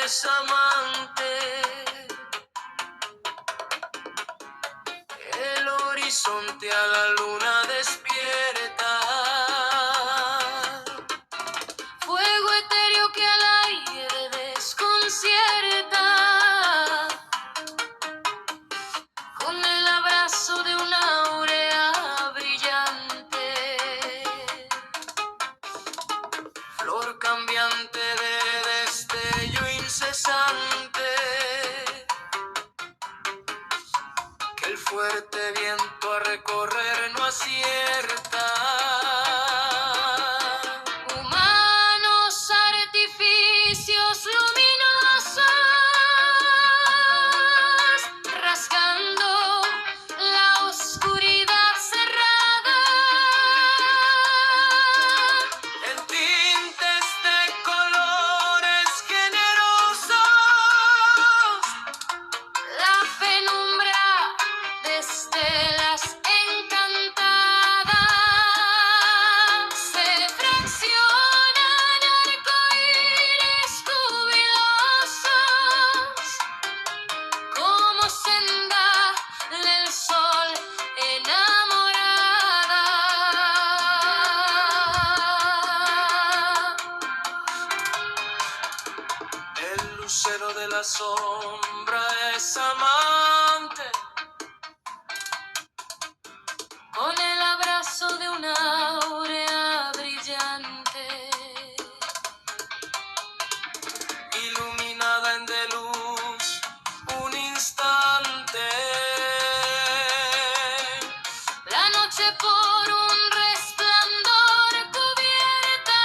es amante. El horizonte a la luna despierta. Fuego etéreo que al aire desconcierta. Con el abrazo de una aurea brillante. Flor cambiante de destello incesante. Que el fuerte viento a recorrer no acierta. Humanos artificios luminosos, rasgando la oscuridad cerrada. En tintes de colores generosos, la penumbra de estelas encantadas se fraccionan arcoíris jubilosos como senda del sol enamorada. El lucero de la sombra es amante. Con el abrazo de una aurea brillante. Iluminada en de luz un instante. La noche por un resplandor cubierta.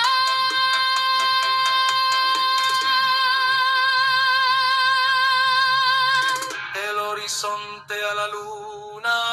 El horizonte a la luna